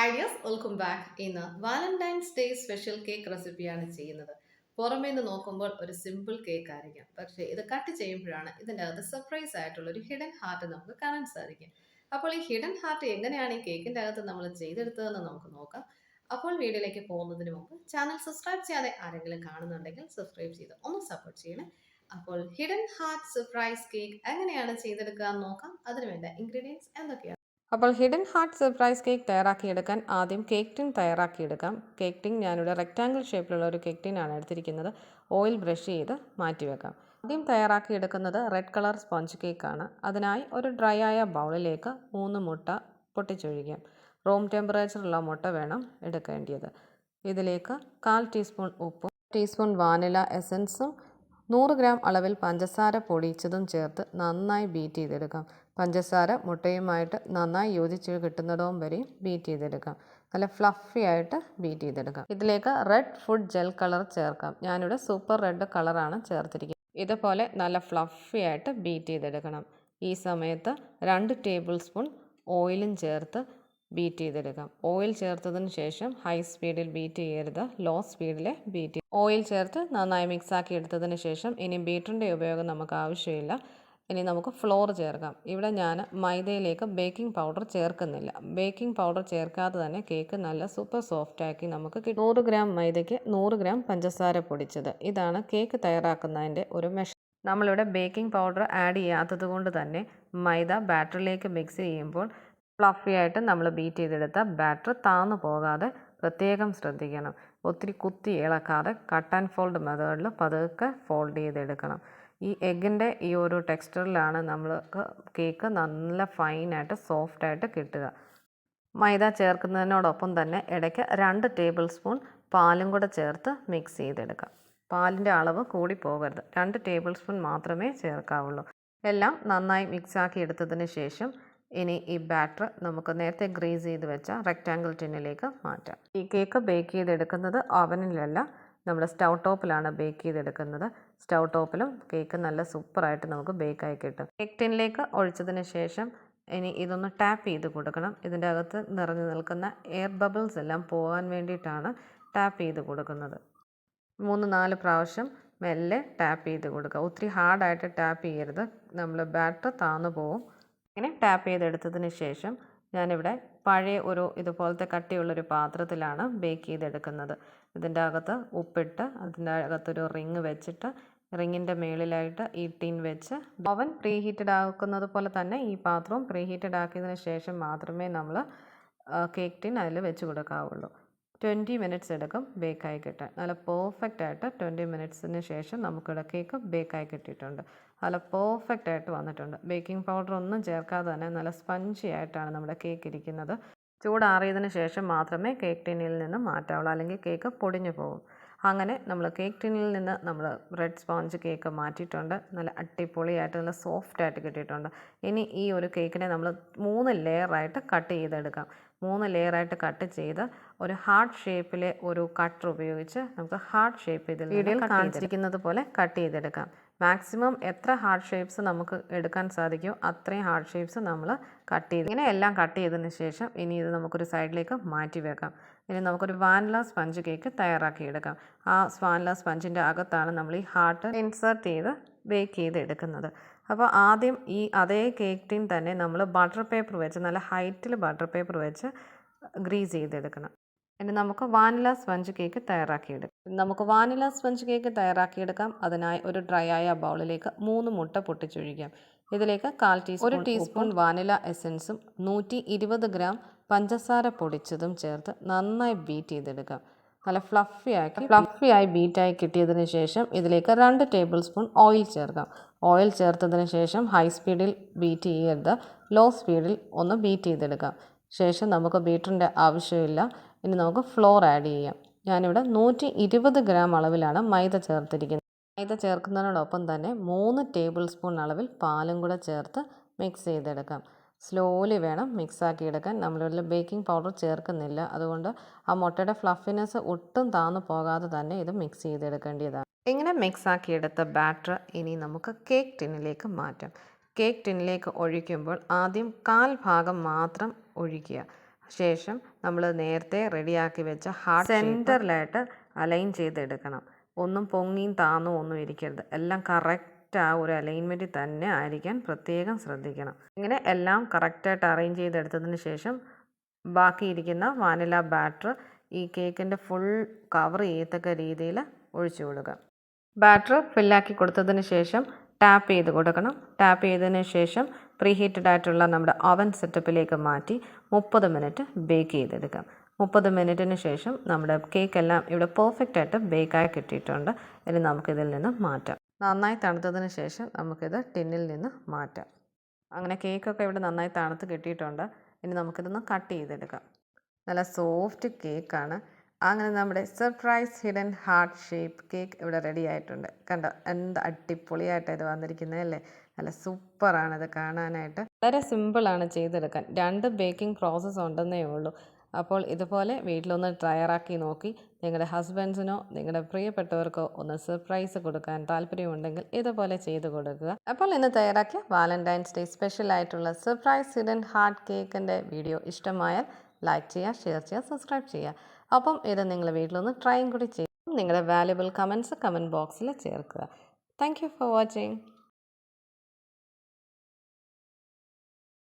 Hi dears, welcome back. ഇന്ന് Valentine's day special cake റെസിപ്പിയാണ് ചെയ്യുന്നത്. പുറമേ നിന്ന് നോക്കുമ്പോൾ ഒരു സിമ്പിൾ കേക്ക് ആയിരിക്കാം, പക്ഷേ ഇത് കട്ട് ചെയ്യുമ്പോഴാണ് ഇതിൻ്റെ അകത്ത് സർപ്രൈസ് ആയിട്ടുള്ള ഒരു ഹിഡൻ ഹാർട്ട് നമുക്ക് കാണാൻ സാധിക്കും. അപ്പോൾ ഈ ഹിഡൻ ഹാർട്ട് എങ്ങനെയാണ് ഈ കേക്കിൻ്റെ അകത്ത് നമ്മൾ ചെയ്തെടുത്തതെന്ന് നമുക്ക് നോക്കാം. അപ്പോൾ വീഡിയോയിലേക്ക് പോകുന്നതിന് മുമ്പ് ചാനൽ സബ്സ്ക്രൈബ് ചെയ്യാതെ ആരെങ്കിലും കാണുന്നുണ്ടെങ്കിൽ സബ്സ്ക്രൈബ് ചെയ്ത് ഒന്ന് സപ്പോർട്ട് ചെയ്യണേ. അപ്പോൾ ഹിഡൻ ഹാർട്ട് സർപ്രൈസ് കേക്ക് എങ്ങനെയാണ് ചെയ്തെടുക്കുക എന്ന് നോക്കാം. അതിനുവേണ്ട ഇൻഗ്രീഡിയൻസ് എന്തൊക്കെയാണ്? അപ്പോൾ ഹിഡൻ ഹാർട്ട് സർപ്രൈസ് കേക്ക് തയ്യാറാക്കിയെടുക്കാൻ ആദ്യം കേക്ക് ടിൻ തയ്യാറാക്കിയെടുക്കാം. കേക്ക് ടിൻ ഞാനിവിടെ റെക്റ്റാങ്കിൾ ഷേപ്പിലുള്ള ഒരു കേക്ക് ടിനാണ് എടുത്തിരിക്കുന്നത്. ഓയിൽ ബ്രഷ് ചെയ്ത് മാറ്റിവെക്കാം. ആദ്യം തയ്യാറാക്കിയെടുക്കുന്നത് റെഡ് കളർ സ്പോഞ്ച് കേക്കാണ്. അതിനായി ഒരു ഡ്രൈ ആയ ബൗളിലേക്ക് 3 മുട്ട പൊട്ടിച്ചൊഴിക്കാം. റൂം ടെമ്പറേച്ചറുള്ള മുട്ട വേണം എടുക്കേണ്ടത്. ഇതിലേക്ക് 1/4 ടീസ്പൂൺ ഉപ്പും ടീസ്പൂൺ വാനില എസൻസും 100 ഗ്രാം അളവിൽ പഞ്ചസാര പൊടിച്ചതും ചേർത്ത് നന്നായി ബീറ്റ് ചെയ്തെടുക്കാം. പഞ്ചസാര മുട്ടയുമായിട്ട് നന്നായി യോജിച്ച് കിട്ടുന്നിടവും വരെയും ബീറ്റ് ചെയ്തെടുക്കാം. നല്ല ഫ്ലഫി ആയിട്ട് ബീറ്റ് ചെയ്തെടുക്കാം. ഇതിലേക്ക് റെഡ് ഫുഡ് ജെൽ കളർ ചേർക്കാം. ഞാനിവിടെ സൂപ്പർ റെഡ് കളറാണ് ചേർത്തിരിക്കുന്നത്. ഇതുപോലെ നല്ല ഫ്ലഫി ആയിട്ട് ബീറ്റ് ചെയ്തെടുക്കണം. ഈ സമയത്ത് 2 ടേബിൾ സ്പൂൺ ഓയിലും ചേർത്ത് ബീറ്റ് ചെയ്തെടുക്കാം. ഓയിൽ ചേർത്തതിന് ശേഷം ഹൈ സ്പീഡിൽ ബീറ്റ് ചെയ്യരുത്, ലോ സ്പീഡിൽ ബീറ്റ്. ഓയിൽ ചേർത്ത് നന്നായി മിക്സാക്കി എടുത്തതിന് ശേഷം ഇനി ബീറ്ററിൻ്റെ ഉപയോഗം നമുക്ക് ആവശ്യമില്ല. ഇനി നമുക്ക് ഫ്ലോർ ചേർക്കാം. ഇവിടെ ഞാൻ മൈദയിലേക്ക് ബേക്കിംഗ് പൗഡർ ചേർക്കുന്നില്ല. ബേക്കിംഗ് പൗഡർ ചേർക്കാതെ തന്നെ കേക്ക് നല്ല സൂപ്പർ സോഫ്റ്റാക്കി നമുക്ക് 100 ഗ്രാം മൈദയ്ക്ക് 100 ഗ്രാം പഞ്ചസാര പൊടിച്ചത്. ഇതാണ് കേക്ക് തയ്യാറാക്കുന്നതിൻ്റെ ഒരു മെഷർ. നമ്മളിവിടെ ബേക്കിംഗ് പൗഡർ ആഡ് ചെയ്യാത്തത് കൊണ്ട് തന്നെ മൈദ ബാറ്ററിലേക്ക് മിക്സ് ചെയ്യുമ്പോൾ ഫ്ലഫി ആയിട്ട് നമ്മൾ ബീറ്റ് ചെയ്തെടുത്ത ബാറ്റർ താന്നു പോകാതെ പ്രത്യേകം ശ്രദ്ധിക്കണം. ഒത്തിരി കുത്തി ഇളക്കാതെ കട്ട് ആൻഡ് ഫോൾഡ് മെത്തേഡിൽ പതുക്കെ ഫോൾഡ് ചെയ്തെടുക്കണം. ഈ എഗ്ഗിൻ്റെ ഈ ഒരു ടെക്സ്ചറിലാണ് നമ്മൾക്ക് കേക്ക് നല്ല ഫൈനായിട്ട് സോഫ്റ്റായിട്ട് കിട്ടുക. മൈദ ചേർക്കുന്നതിനോടൊപ്പം തന്നെ ഇടയ്ക്ക് 2 ടേബിൾ സ്പൂൺ പാലും കൂടെ ചേർത്ത് മിക്സ് ചെയ്തെടുക്കാം. പാലിൻ്റെ അളവ് കൂടി പോകരുത്, 2 ടേബിൾ സ്പൂൺ മാത്രമേ ചേർക്കാവുള്ളൂ. എല്ലാം നന്നായി മിക്സാക്കി എടുത്തതിന് ശേഷം ഇനി ഈ ബാറ്റർ നമുക്ക് നേരത്തെ ഗ്രീസ് ചെയ്ത് വെച്ച റെക്റ്റാങ്കിൾ ടിന്നിലേക്ക് മാറ്റാം. ഈ കേക്ക് ബേക്ക് ചെയ്തെടുക്കുന്നത് ഓവനിലല്ല, നമ്മൾ സ്റ്റൗ ടോപ്പിലാണ് ബേക്ക് ചെയ്തെടുക്കുന്നത്. സ്റ്റൗ ടോപ്പിലും കേക്ക് നല്ല സൂപ്പറായിട്ട് നമുക്ക് ബേക്കായി കിട്ടും. കേക്ക് ടിന്നിലേക്ക് ഒഴിച്ചതിന് ശേഷം ഇനി ഇതൊന്ന് ടാപ്പ് ചെയ്ത് കൊടുക്കണം. ഇതിൻ്റെ അകത്ത് നിറഞ്ഞു നിൽക്കുന്ന എയർ ബബിൾസ് എല്ലാം പോകാൻ വേണ്ടിയിട്ടാണ് ടാപ്പ് ചെയ്ത് കൊടുക്കുന്നത്. 3-4 പ്രാവശ്യം മെല്ലെ ടാപ്പ് ചെയ്ത് കൊടുക്കുക. ഒത്തിരി ഹാർഡായിട്ട് ടാപ്പ് ചെയ്യരുത്, നമ്മൾ ബാറ്റർ താന്നു പോവും. ഇങ്ങനെ ടാപ്പ് ചെയ്തെടുത്തതിന് ശേഷം ഞാനിവിടെ പഴയ ഒരു ഇതുപോലത്തെ കട്ടിയുള്ളൊരു പാത്രത്തിലാണ് ബേക്ക് ചെയ്തെടുക്കുന്നത്. ഇതിൻ്റെ അകത്ത് ഉപ്പിട്ട് അതിൻ്റെ അകത്തൊരു റിങ് വെച്ചിട്ട് റിങ്ങിൻ്റെ മേളിലായിട്ട് ഈ ടിൻ വെച്ച് ഓവൻ പ്രീ ഹീറ്റഡ് ആക്കുന്നത് പോലെ തന്നെ ഈ പാത്രവും പ്രീ ഹീറ്റഡ് ആക്കിയതിന് ശേഷം മാത്രമേ നമ്മൾ കേക്ക് ടിൻ അതിൽ വെച്ച് കൊടുക്കാവുള്ളൂ. 20 മിനിറ്റ്സ് എടുക്കും ബേക്കായി കിട്ടാൻ. നല്ല പെർഫെക്റ്റ് ആയിട്ട് 20 മിനിറ്റ്സിന് ശേഷം നമുക്കിവിടെ കേക്ക് ബേക്കായി കിട്ടിയിട്ടുണ്ട്. നല്ല പെർഫെക്റ്റ് ആയിട്ട് വന്നിട്ടുണ്ട്. ബേക്കിംഗ് പൗഡർ ഒന്നും ചേർക്കാതെ തന്നെ നല്ല സ്പഞ്ചി ആയിട്ടാണ് നമ്മുടെ കേക്ക് ഇരിക്കുന്നത്. ചൂടാറിയതിന് ശേഷം മാത്രമേ കേക്ക് ടിന്നിൽ നിന്ന് മാറ്റാവുള്ളൂ, അല്ലെങ്കിൽ കേക്ക് പൊടിഞ്ഞു പോകും. അങ്ങനെ നമ്മൾ കേക്ക് ടിന്നിൽ നിന്ന് നമ്മൾ റെഡ് സ്പോഞ്ച് കേക്ക് മാറ്റിയിട്ടുണ്ട്. നല്ല അടിപൊളിയായിട്ട് നല്ല സോഫ്റ്റായിട്ട് കിട്ടിയിട്ടുണ്ട്. ഇനി ഈ ഒരു കേക്കിനെ നമ്മൾ 3 ലെയറായിട്ട് കട്ട് ചെയ്തെടുക്കാം. 3 ലെയറായിട്ട് കട്ട് ചെയ്ത് ഒരു ഹാർട്ട് ഷേപ്പിലെ ഒരു കട്ടർ ഉപയോഗിച്ച് നമുക്ക് ഹാർട്ട് ഷേപ്പ് ഇതിൽ വീഡിയോയിൽ കാണിച്ചിരിക്കുന്നത് പോലെ കട്ട് ചെയ്തെടുക്കാം. മാക്സിമം എത്ര ഹാർട്ട് ഷേപ്സ് നമുക്ക് എടുക്കാൻ സാധിക്കുമോ അത്രയും ഹാർട്ട് ഷേപ്സ് നമ്മൾ കട്ട് ചെയ്ത് ഇങ്ങനെ എല്ലാം കട്ട് ചെയ്തതിന് ശേഷം ഇനി ഇത് നമുക്കൊരു സൈഡിലേക്ക് മാറ്റി വെക്കാം. ഇനി നമുക്കൊരു വാനില സ്പഞ്ച് കേക്ക് തയ്യാറാക്കിയെടുക്കാം. ആ വാനില സ്പഞ്ചിൻ്റെ അകത്താണ് നമ്മൾ ഈ ഹാർട്ട് ഇൻസേർട്ട് ചെയ്ത് ബേക്ക് ചെയ്ത് എടുക്കുന്നത്. അപ്പോൾ ആദ്യം ഈ അതേ കേക്ക് ടിൻ തന്നെ നമ്മൾ ബട്ടർ പേപ്പർ വെച്ച് നല്ല ഹൈറ്റിൽ ബട്ടർ പേപ്പർ വെച്ച് ഗ്രീസ് ചെയ്തെടുക്കണം. ഇനി നമുക്ക് വാനില സ്പഞ്ച് കേക്ക് തയ്യാറാക്കിയെടുക്കാം. അതിനായി ഒരു ഡ്രൈ ആയ ബൗളിലേക്ക് 3 മുട്ട പൊട്ടിച്ചൊഴിക്കാം. ഇതിലേക്ക് 1/4 ടീസ്പൂൺ വാനില എസൻസും 120 ഗ്രാം പഞ്ചസാര പൊടിച്ചതും ചേർത്ത് നന്നായി ബീറ്റ് ചെയ്തെടുക്കാം. നല്ല ഫ്ലഫിയായി ബീറ്റായി കിട്ടിയതിന് ശേഷം ഇതിലേക്ക് 2 ടേബിൾ സ്പൂൺ ഓയിൽ ചേർക്കാം. ഓയിൽ ചേർത്തതിന് ശേഷം ഹൈ സ്പീഡിൽ ബീറ്റ് ചെയ്യരുത്, ലോ സ്പീഡിൽ ഒന്ന് ബീറ്റ് ചെയ്തെടുക്കാം. ശേഷം നമുക്ക് ബീറ്ററിൻ്റെ ആവശ്യമില്ല. ഇനി നമുക്ക് ഫ്ലോർ ആഡ് ചെയ്യാം. ഞാനിവിടെ 120 ഗ്രാം അളവിലാണ് മൈദ ചേർത്തിരിക്കുന്നത്. മൈദ ചേർക്കുന്നതിനോടൊപ്പം തന്നെ 3 ടേബിൾ സ്പൂൺ അളവിൽ പാലും കൂടെ ചേർത്ത് മിക്സ് ചെയ്തെടുക്കാം. സ്ലോലി വേണം മിക്സാക്കി എടുക്കാൻ. നമ്മളിതിൽ ബേക്കിംഗ് പൗഡർ ചേർക്കുന്നില്ല, അതുകൊണ്ട് ആ മുട്ടയുടെ ഫ്ലഫിനെസ് ഒട്ടും താന്നു പോകാതെ തന്നെ ഇത് മിക്സ് ചെയ്തെടുക്കേണ്ടതാണ്. ഇങ്ങനെ മിക്സാക്കിയെടുത്ത ബാറ്റർ ഇനി നമുക്ക് കേക്ക് ടിന്നിലേക്ക് മാറ്റാം. കേക്ക് ടിന്നിലേക്ക് ഒഴിക്കുമ്പോൾ ആദ്യം 1/4 ഭാഗം മാത്രം ഒഴിക്കുക. ശേഷം നമ്മൾ നേരത്തെ റെഡിയാക്കി വെച്ച ഹാർട്ട് സെൻറ്ററിലായിട്ട് അലൈൻ ചെയ്തെടുക്കണം. ഒന്നും പൊങ്ങിയും താന്നും ഒന്നും ഇരിക്കരുത്. എല്ലാം കറക്റ്റ് ആ ഒരു അലൈൻമെൻറ്റിൽ തന്നെ ആയിരിക്കാൻ പ്രത്യേകം ശ്രദ്ധിക്കണം. ഇങ്ങനെ എല്ലാം കറക്റ്റായിട്ട് അറേഞ്ച് ചെയ്തെടുത്തതിന് ശേഷം ബാക്കിയിരിക്കുന്ന വാനില ബാറ്റർ ഈ കേക്കിൻ്റെ ഫുൾ കവർ ചെയ്യത്തക്ക രീതിയിൽ ഒഴിച്ചു കൊടുക്കുക. ബാറ്റർ ഫില്ലാക്കി കൊടുത്തതിന് ശേഷം ടാപ്പ് ചെയ്ത് കൊടുക്കണം. ടാപ്പ് ചെയ്തതിന് ശേഷം പ്രീ ഹീറ്റഡ് ആയിട്ടുള്ള നമ്മുടെ ഓവൻ സെറ്റപ്പിലേക്ക് മാറ്റി 30 മിനിറ്റ് ബേക്ക് ചെയ്തെടുക്കാം. 30 മിനിറ്റിന് ശേഷം നമ്മുടെ കേക്കെല്ലാം ഇവിടെ പെർഫെക്റ്റ് ആയിട്ട് ബേക്കായി കിട്ടിയിട്ടുണ്ട്. ഇനി നമുക്കിതിൽ നിന്ന് മാറ്റാം. നന്നായി തണുത്തതിന് ശേഷം നമുക്കിത് ടിന്നിൽ നിന്ന് മാറ്റാം. അങ്ങനെ കേക്കൊക്കെ ഇവിടെ നന്നായി തണുത്ത് കിട്ടിയിട്ടുണ്ട്. ഇനി നമുക്കിതൊന്ന് കട്ട് ചെയ്തെടുക്കാം. നല്ല സോഫ്റ്റ് കേക്കാണ്. അങ്ങനെ നമ്മുടെ surprise hidden heart shape cake ഇവിടെ റെഡി ആയിട്ടുണ്ട്. കണ്ടോ എന്ത് അടിപൊളിയായിട്ട് ഇത് വന്നിരിക്കുന്നത് അല്ലേ? നല്ല സൂപ്പറാണ് ഇത് കാണാനായിട്ട്. വളരെ സിമ്പിളാണ് ചെയ്തെടുക്കാൻ. 2 ബേക്കിംഗ് പ്രോസസ്സ് ഉണ്ടെന്നേ ഉള്ളൂ. അപ്പോൾ ഇതുപോലെ വീട്ടിലൊന്ന് തയ്യാറാക്കി നോക്കി നിങ്ങളുടെ ഹസ്ബൻഡ്സിനോ നിങ്ങളുടെ പ്രിയപ്പെട്ടവർക്കോ ഒന്ന് സർപ്രൈസ് കൊടുക്കാൻ താല്പര്യമുണ്ടെങ്കിൽ ഇതുപോലെ ചെയ്ത് കൊടുക്കുക. അപ്പോൾ ഇന്ന് തയ്യാറാക്കിയ വാലന്റൈൻസ് ഡേ സ്പെഷ്യൽ ആയിട്ടുള്ള സർപ്രൈസ് ഹിഡൻ ഹാർട്ട് കേക്കിൻ്റെ വീഡിയോ ഇഷ്ടമായാൽ ലൈക്ക് ചെയ്യുക, ഷെയർ ചെയ്യുക, സബ്സ്ക്രൈബ് ചെയ്യുക. അപ്പം ഇത് നിങ്ങൾ വീട്ടിലൊന്ന് ട്രൈയും കൂടി ചെയ്യും. നിങ്ങളുടെ വാല്യുബിൾ കമൻറ്റ്സ് കമൻറ്റ് ബോക്സിൽ ചേർക്കുക. Thank you for watching.